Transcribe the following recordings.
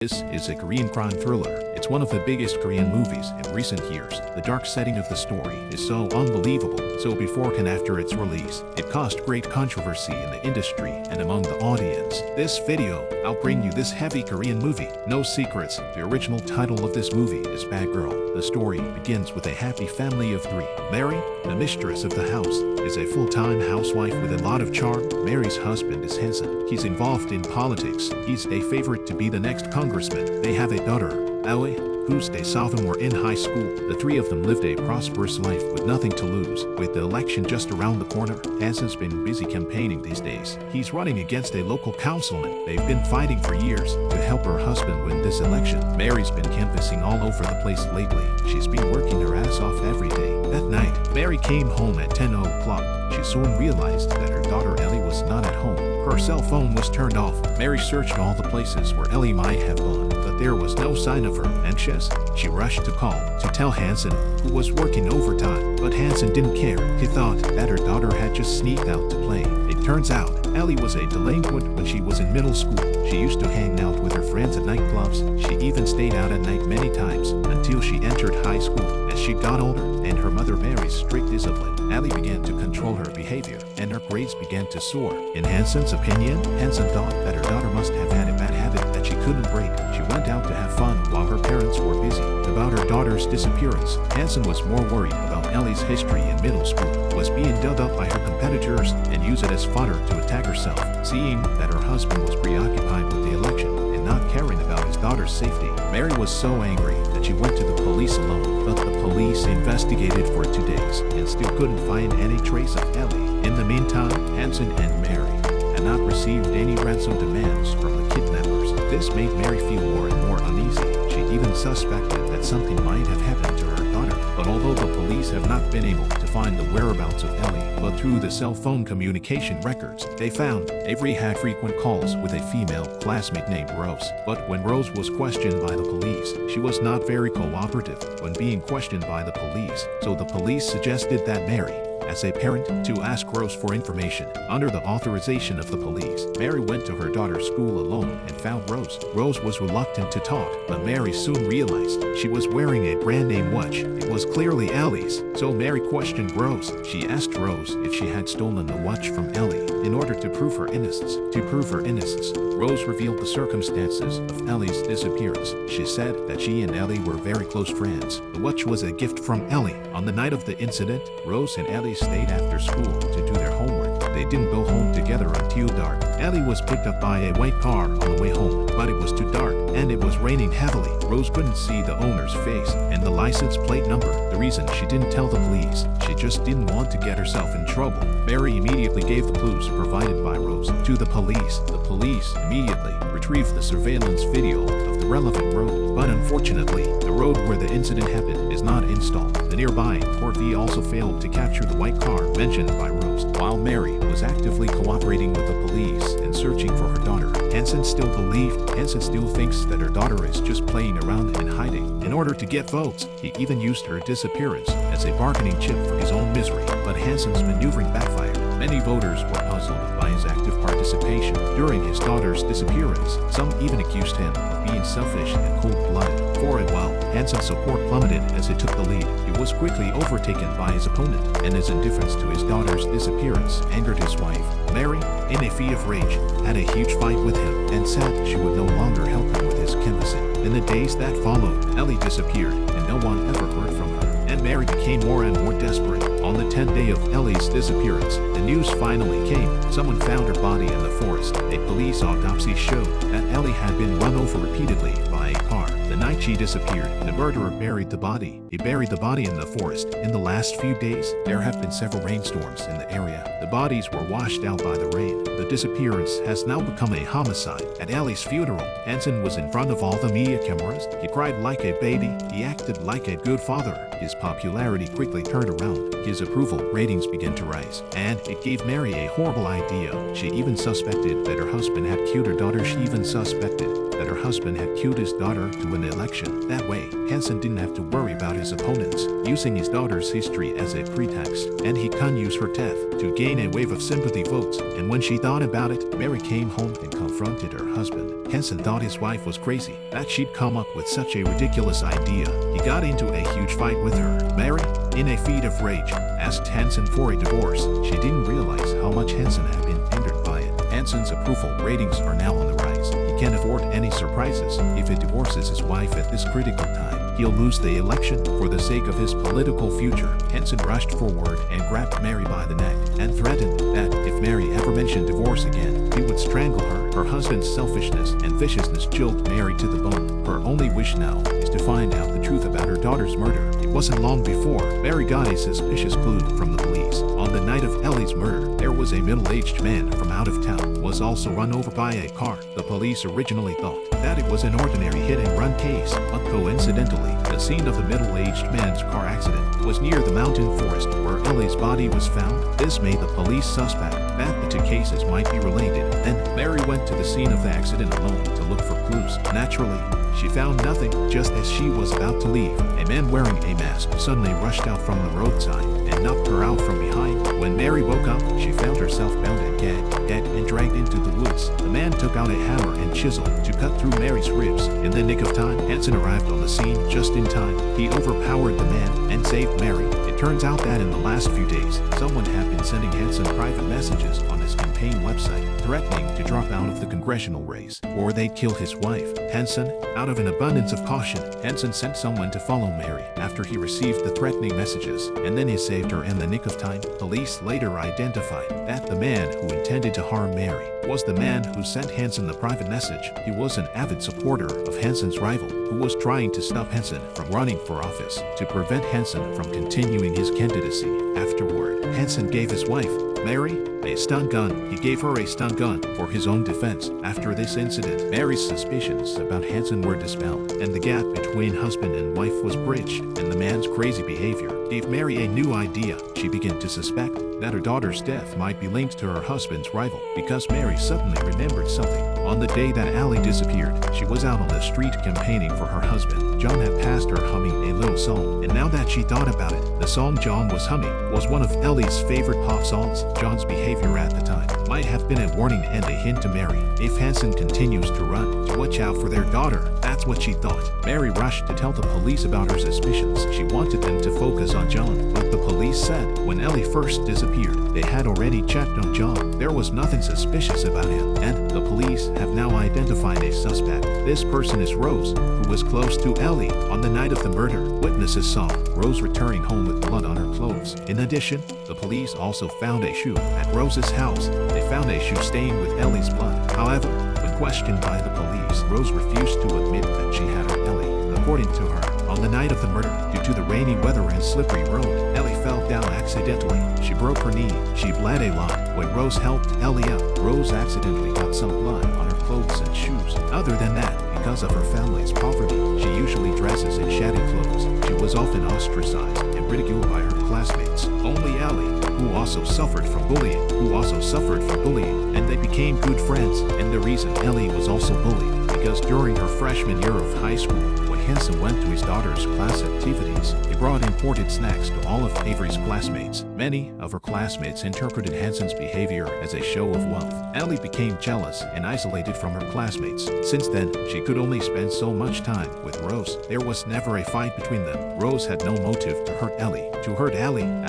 This is a Korean crime thriller. It's one of the biggest Korean movies in recent years. The dark setting of the story is so unbelievable. So before and after its release, it caused great controversy in the industry and among the audience. This video, I'll bring you this heavy Korean movie. No secrets, the original title of this movie is Bad Girl. The story begins with a happy family of three. Mary, the mistress of the house, is a full-time housewife with a lot of charm. Mary's husband is handsome. He's involved in politics. He's a favorite to be the next congressman. They have a daughter, Ellie, who's a sophomore in high school. The three of them lived a prosperous life with nothing to lose. With the election just around the corner, Hanson's been busy campaigning these days. He's running against a local councilman. They've been fighting for years to help her husband win this election. Mary's been canvassing all over the place lately. She's been working her ass off every day. That night, Mary came home at 10 o'clock. She soon realized that her daughter Ellie was not at home. Her cell phone was turned off. Mary searched all the places where Ellie might have gone, but there was no sign of her. Anxious, she rushed to call to tell Hanson, who was working overtime. But Hanson didn't care. He thought that her daughter had just sneaked out to play. It turns out, Ellie was a delinquent when she was in middle school. She used to hang out with her friends at nightclubs. She even stayed out at night many times until she entered high school. As she got older and her mother Mary's strict discipline, Ellie began to control her behavior and her grades began to soar. In Hanson's opinion, Hanson thought that her daughter must have had a bad habit that she couldn't break. She went out to have fun while her parents were busy. About her daughter's disappearance, Hanson was more worried about Ellie's history in middle school, was being dug up by her competitors and used it as fodder to attack herself. Seeing that her husband was preoccupied with the election and not caring about his daughter's safety, Mary was so angry that she went to the police alone. But the police investigated for 2 days and still couldn't find any trace of Ellie. In the meantime, Hanson and Mary had not received any ransom demands from the kidnappers. This made Mary feel more and more uneasy. She even suspected that something might have happened to her daughter. But although the police have not been able to find the whereabouts of Ellie, but through the cell phone communication records, they found Avery had frequent calls with a female classmate named Rose. But when Rose was questioned by the police, she was not very cooperative when being questioned by the police. So the police suggested that Mary, as a parent, to ask Rose for information. Under the authorization of the police, Mary went to her daughter's school alone and found Rose. Rose was reluctant to talk, but Mary soon realized she was wearing a brand name watch. It was clearly Ellie's. So Mary questioned Rose. She asked Rose if she had stolen the watch from Ellie in order to prove her innocence. To prove her innocence, Rose revealed the circumstances of Ellie's disappearance. She said that she and Ellie were very close friends. The watch was a gift from Ellie. On the night of the incident, Rose and Ellie stayed after school to do their homework. They didn't go home together until dark. Ellie was picked up by a white car on the way home, but it was too dark and it was raining heavily. Rose couldn't see the owner's face and the license plate number. The reason she didn't tell the police, she just didn't want to get herself in trouble. Mary immediately gave the clues provided by Rose to the police. The police immediately retrieved the surveillance video of the relevant road, but unfortunately, the road where the incident happened is not installed. The nearby Corvette also failed to capture the white car mentioned by Rose. While Mary was actively cooperating with the police and searching for her daughter, Hanson still thinks that her daughter is just playing around and hiding. In order to get votes, he even used her disappearance as a bargaining chip for his own misery. But Hanson's maneuvering backfired. Many voters were puzzled by his active participation during his daughter's disappearance. Some even accused him of being selfish and cold-blooded. For a while, Hanson's support plummeted as he took the lead. He was quickly overtaken by his opponent, and his indifference to his daughter's disappearance angered his wife. Mary, in a fit of rage, had a huge fight with him and said she would no longer help him with his canvassing. In the days that followed, Ellie disappeared and no one ever heard from her, and Mary became more and more desperate. On the 10th day of Ellie's disappearance, the news finally came. Someone found her body in the forest. A police autopsy showed that Ellie had been run over repeatedly by a car. The night she disappeared, the murderer buried the body. He buried the body in the forest. In the last few days, there have been several rainstorms in the area. The bodies were washed out by the rain. The disappearance has now become a homicide. At Ellie's funeral, Hanson was in front of all the media cameras. He cried like a baby. He acted like a good father. His popularity quickly turned around. His approval ratings began to rise, and it gave Mary a horrible idea. She even suspected that her husband had killed her daughter. She even suspected that her husband had cued his daughter to an election. That way, Hansen didn't have to worry about his opponents using his daughter's history as a pretext, and he couldn't use her death to gain a wave of sympathy votes. And when she thought about it, Mary came home and confronted her husband. Hansen thought his wife was crazy, that she'd come up with such a ridiculous idea. He got into a huge fight with her. Mary, in a feat of rage, asked Hansen for a divorce. She didn't realize how much Hansen had been angered by it. Hansen's approval ratings are now on the rise. He can't afford any surprises. If he divorces his wife at this critical time, he'll lose the election for the sake of his political future. Hansen rushed forward and grabbed Mary by the neck and threatened that if Mary ever mentioned divorce again, he would strangle her. Her husband's selfishness and viciousness chilled Mary to the bone. Her only wish now is to find out the truth about her daughter's murder. It wasn't long before Mary got a suspicious clue from the police. On the night of Ellie's murder, there was a middle-aged man from out of town was also run over by a car. The police originally thought that it was an ordinary hit-and-run case, but coincidentally, the scene of the middle-aged man's car accident was near the mountain forest where Ellie's body was found. This made the police suspect that the two cases might be related. Then Mary went to the scene of the accident alone to look for clues. Naturally, she found nothing. Just as she was about to leave, a man wearing a mask suddenly rushed out from the roadside and knocked her out from behind. When Mary woke up, she found herself bound and gagged and dragged into the woods. The man took out a hammer and chisel to cut through Mary's ribs. In the nick of time, Hansen arrived on the scene just in time. He overpowered the man and saved Mary. It turns out that in the last few days, someone had been sending Hansen private messages on his campaign website, threatening to drop out of the congressional race or they'd kill his wife. Hansen, out of an abundance of caution, Hansen sent someone to follow Mary after he received the threatening messages, and then he saved her in the nick of time. Police later identified that the man who intended to harm Mary was the man who sent Hansen the private message. He was an avid supporter of Hansen's rival, who was trying to stop Hansen from running for office to prevent Hansen from continuing his candidacy. Afterward, Hansen gave his wife, Mary, a stun gun. He gave her a stun gun for his own defense. After this incident, Mary's suspicions about Hansen were dispelled, and the gap between husband and wife was bridged, and the man's crazy behavior gave Mary a new idea. She began to suspect that her daughter's death might be linked to her husband's rival, because Mary suddenly remembered something. On the day that Allie disappeared, she was out on the street campaigning for her husband. John had passed her humming a little song, and now that she thought about it, the song John was humming was one of Ellie's favorite pop songs. John's behavior at the time might have been a warning and a hint to Mary. If Hansen continues to run, to watch out for their daughter. That's what she thought. Mary rushed to tell the police about her suspicions. She wanted them to focus on John, but the police said when Ellie first disappeared, they had already checked on John. There was nothing suspicious about him, and the police have now identified a suspect. This person is Rose, who was close to Ellie on the night of the murder. Witnesses saw Rose returning home with blood on her clothes. In addition, the police also found a shoe at Rose's house. They found a shoe stained with Ellie's blood. However, when questioned by the police, Rose refused to admit that she had hurt Ellie. According to her, on the night of the murder, due to the rainy weather and slippery road, Ellie fell down accidentally. She broke her knee. She bled a lot. When Rose helped Ellie up, Rose accidentally got some blood on her clothes and shoes. Other than that, because of her family's poverty, she usually dresses in shabby clothes. She was often ostracized and ridiculed by her classmates. Only Ellie, who also suffered from bullying, and they became good friends. And the reason Ellie was also bullied, because during her freshman year of high school, when Hansen went to his daughter's class activities, he brought imported snacks to all of Avery's classmates. Many of her classmates interpreted Hansen's behavior as a show of wealth. Ellie became jealous and isolated from her classmates. Since then, she could only spend so much time with Rose. There was never a fight between them. Rose had no motive to hurt Ellie.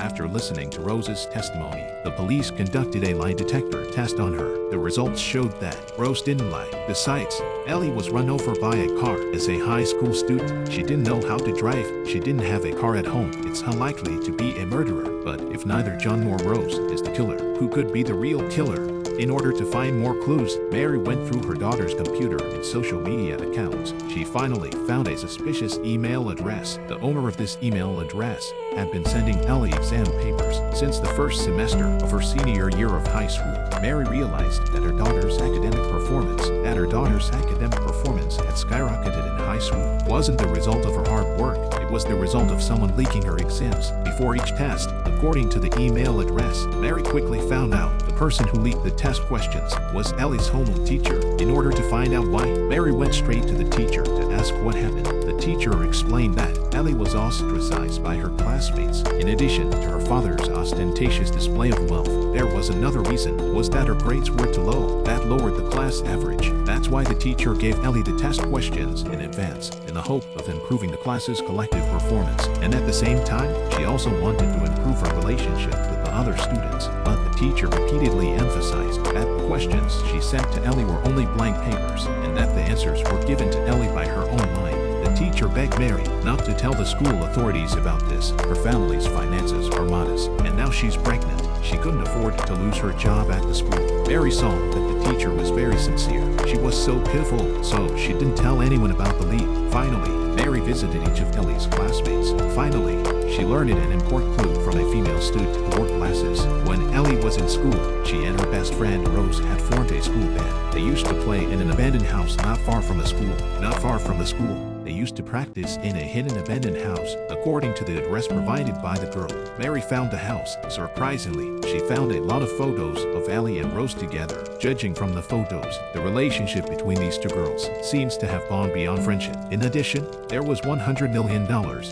After listening to Rose's testimony, the police conducted a lie detector test on her. The results showed that Rose didn't lie. Besides, Ellie was run over by a car. As a high school student, she didn't know how to drive. She didn't have a car at home. It's unlikely to be a murderer. But if neither John nor Rose is the killer, who could be the real killer? In order to find more clues, Mary went through her daughter's computer and social media accounts. She finally found a suspicious email address. The owner of this email address had been sending Ellie exam papers since the first semester of her senior year of high school. Mary realized that her daughter's academic performance had skyrocketed in high school. It wasn't the result of her hard work. It was the result of someone leaking her exams before each test. According to the email address, Mary quickly found out the person who leaked the test questions was Ellie's homeroom teacher. In order to find out why, Mary went straight to the teacher to ask what happened. The teacher explained that Ellie was ostracized by her classmates. In addition to her father's ostentatious display of wealth, there was another reason, was that her grades were too low. That lowered the class average. That's why the teacher gave Ellie the test questions in advance, in the hope of improving the class's collective performance. And at the same time, she also wanted to improve her relationship with the other students. But the teacher repeatedly emphasized that the questions she sent to Ellie were only blank papers, and that the answers were given to Ellie by her own mind. The teacher begged Mary not to tell the school authorities about this. Her family's finances are modest, and now she's pregnant. She couldn't afford to lose her job at the school. Mary saw that the teacher was very sincere. She was so pitiful, so she didn't tell anyone about the leak. Finally, Mary visited each of Ellie's classmates. Finally, she learned an important clue from a female student who wore glasses. When Ellie was in school, she and her best friend Rose had formed a school band. They used to play in an abandoned house not far from the school. Not far from the school. They used to practice in a hidden abandoned house, according to the address provided by the girl. Mary found the house. Surprisingly, she found a lot of photos of Ellie and Rose together. Judging from the photos, the relationship between these two girls seems to have gone beyond friendship. In addition, there was $100 million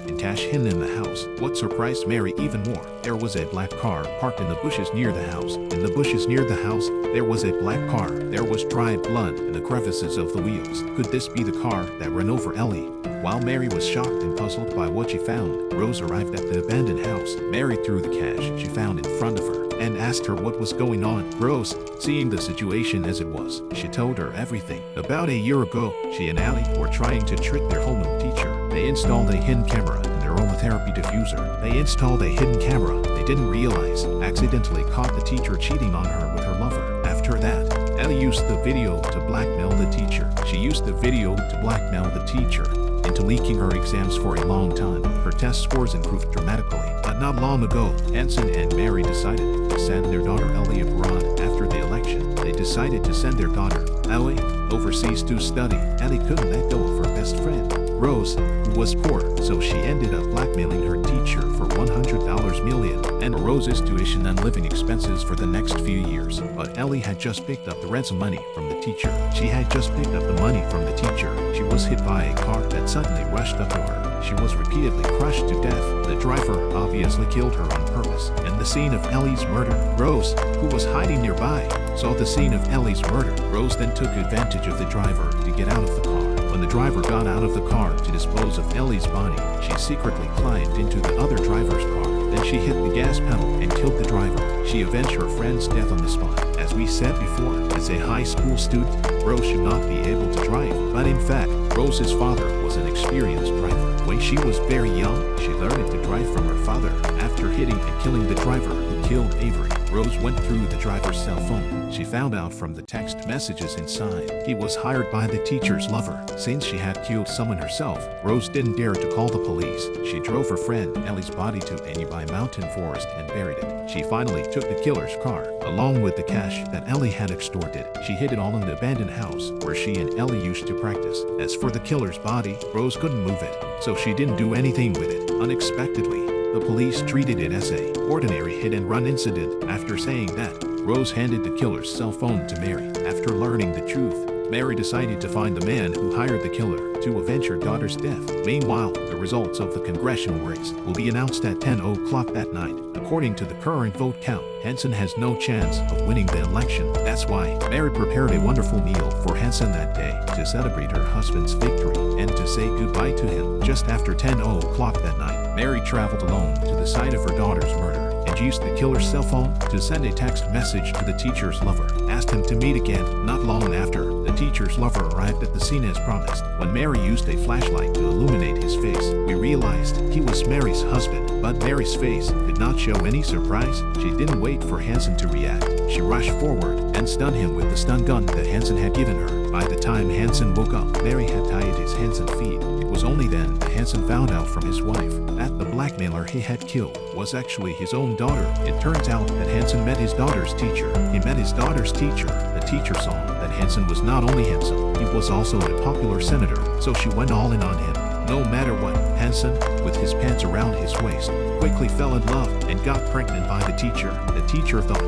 in cash hidden in the house. What surprised Mary even more, there was a black car parked in the bushes near the house. In the bushes near the house, there was a black car. There was dried blood in the crevices of the wheels. Could this be the car that ran over Ellie? While Mary was shocked and puzzled by what she found, Rose arrived at the abandoned house. Mary threw the cash she found in front of her and asked her what was going on. Rose, seeing the situation as it was, she told her everything. About a year ago, she and Ellie were trying to trick their homeroom teacher. They installed a hidden camera in their aromatherapy diffuser. They installed a hidden camera they didn't realize accidentally caught the teacher cheating on her with her lover. After that, Ellie used the video to blackmail the teacher. She used the video to blackmail the teacher into leaking her exams for a long time. Her test scores improved dramatically. But not long ago, Hansen and Mary decided to send their daughter Ellie abroad after the election. They decided to send their daughter, Ellie, overseas to study. Ellie couldn't let go of her best friend, Rose, who was poor, so she ended up blackmailing her teacher for $100 million and Rose's tuition and living expenses for the next few years. But Ellie had just picked up the ransom money from the teacher. She had just picked up the money from the teacher. She was hit by a car that suddenly rushed up to her. She was repeatedly crushed to death. The driver obviously killed her on purpose. In the scene of Ellie's murder, Rose, who was hiding nearby, saw the scene of Ellie's murder. Rose then took advantage of the driver to get out of the car. When the driver got out of the car to dispose of Ellie's body, she secretly climbed into the other driver's car. Then she hit the gas pedal and killed the driver. She avenged her friend's death on the spot. As we said before, as a high school student, Rose should not be able to drive. But in fact, Rose's father was an experienced driver. When she was very young, she learned to drive from her father. After hitting and killing the driver who killed Avery, Rose went through the driver's cell phone. She found out from the text messages inside he was hired by the teacher's lover. Since she had killed someone herself, Rose didn't dare to call the police. She drove her friend Ellie's body to a nearby mountain forest and buried it. She finally took the killer's car, along with the cash that Ellie had extorted. She hid it all in the abandoned house where she and Ellie used to practice. As for the killer's body, Rose couldn't move it, so she didn't do anything with it. Unexpectedly, the police treated it as an ordinary hit-and-run incident. After saying that, Rose handed the killer's cell phone to Mary. After learning the truth, Mary decided to find the man who hired the killer to avenge her daughter's death. Meanwhile, the results of the congressional race will be announced at 10 o'clock that night. According to the current vote count, Hansen has no chance of winning the election. That's why Mary prepared a wonderful meal for Hansen that day to celebrate her husband's victory and to say goodbye to him. Just after 10 o'clock that night, Mary traveled alone to the site of her daughter's murder and used the killer's cell phone to send a text message to the teacher's lover, asked him to meet again. Not long after, the teacher's lover arrived at the scene as promised. When Mary used a flashlight to illuminate his face, we realized he was Mary's husband. But Mary's face did not show any surprise. She didn't wait for Hansen to react. She rushed forward and stunned him with the stun gun that Hansen had given her. By the time Hansen woke up, Mary had tied his hands and feet. It was only then that Hansen found out from his wife that the blackmailer he had killed was actually his own daughter. It turns out that Hansen met his daughter's teacher. He met his daughter's teacher. The teacher saw that Hansen was not only handsome, he was also a popular senator, so she went all in on him. no matter what. Hansen, with his pants around his waist, quickly fell in love and got pregnant by the teacher. The teacher thought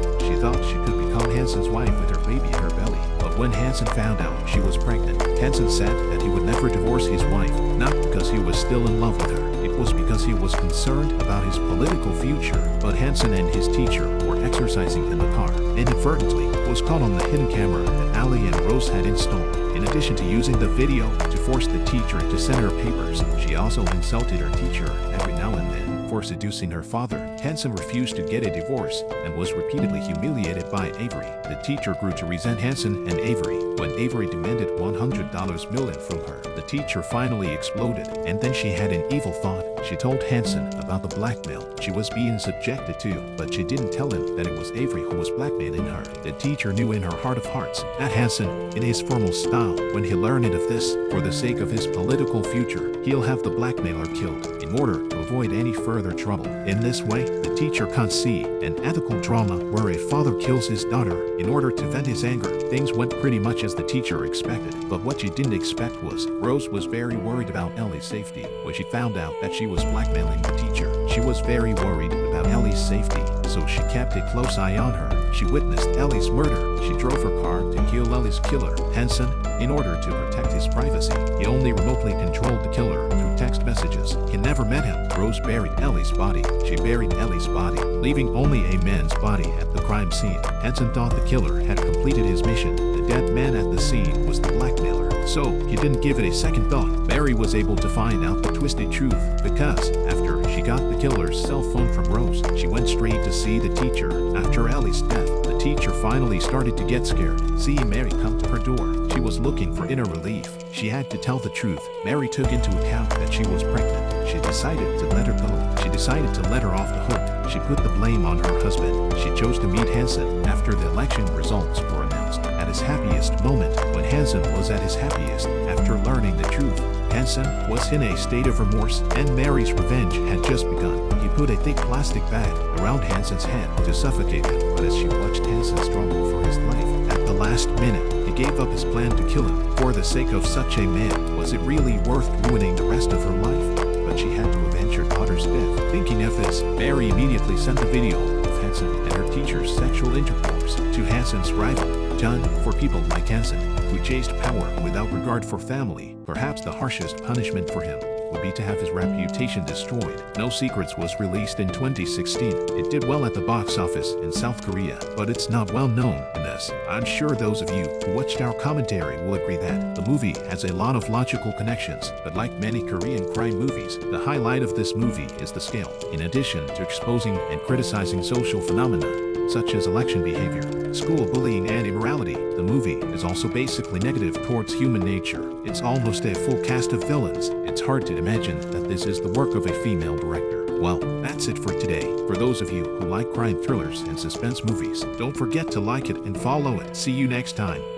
she could become Hansen's wife with her baby in her belly. But when Hansen found out she was pregnant, Hansen said that he would never divorce his wife, not because he was still in love with her. It was because he was concerned about his political future. But Hansen and his teacher were exercising in the car. Inadvertently, was caught on the hidden camera that Ali and Rose had installed. In addition to using the video to force the teacher to send her papers, she also insulted her teacher every now and then for seducing her father. Hansen refused to get a divorce and was repeatedly humiliated by Avery. The teacher grew to resent Hansen and Avery. When Avery demanded $100 million from her, the teacher finally exploded, and then she had an evil thought. She told Hansen about the blackmail she was being subjected to, but she didn't tell him that it was Avery who was blackmailing her. The teacher knew in her heart of hearts that Hansen, in his formal style, when he learned of this, for the sake of his political future, he'll have the blackmailer killed in order to avoid any further trouble. In this way, the teacher can't see an ethical drama where a father kills his daughter in order to vent his anger. Things went pretty much as the teacher expected, but what she didn't expect was Rose was very worried about Ellie's safety. When she found out that she was blackmailing the teacher, she was very worried about Ellie's safety, so she kept a close eye on her. She witnessed Ellie's murder. She drove her car to kill Ellie's killer. Hansen, in order to protect his privacy, he only remotely controlled the killer through text messages. He never met him. Rose buried Ellie's body. She buried Ellie's body, leaving only a man's body at the crime scene. Hansen thought the killer had completed his mission. The dead man at the scene was the blackmailer, so he didn't give it a second thought. Mary was able to find out the twisted truth because after she got the killer's cell phone from Rose, she went straight to see the teacher. After Ellie's death, the teacher finally started to get scared. Seeing Mary come to her door, she was looking for inner relief. She had to tell the truth. Mary took into account that she was pregnant. She decided to let her go. She decided to let her off the hook. She put the blame on her husband. She chose to meet Hansen after the election results were announced. At his happiest moment, when Hansen was at his happiest after learning the truth, Hansen was in a state of remorse, and Mary's revenge had just begun. He put a thick plastic bag around Hansen's head to suffocate him, but as she watched Hansen struggle for his life, at the last minute, he gave up his plan to kill him. For the sake of such a man, was it really worth ruining the rest of her life? But she had to avenge her daughter's death. Thinking of this, Mary immediately sent the video of Hansen and her teacher's sexual intercourse to Hansen's rival, Jeong. For people like Hansen, who chased power without regard for family, perhaps the harshest punishment for him would be to have his reputation destroyed. No Secrets was released in 2016. It did well at the box office in South Korea, but it's not well known in this. I'm sure those of you who watched our commentary will agree that the movie has a lot of logical connections, but like many Korean crime movies, the highlight of this movie is the scale. In addition to exposing and criticizing social phenomena, such as election behavior, school bullying, and immorality, the movie is also basically negative towards human nature. It's almost a full cast of villains. It's hard to imagine that this is the work of a female director. Well, that's it for today. For those of you who like crime thrillers and suspense movies, don't forget to like it and follow it. See you next time.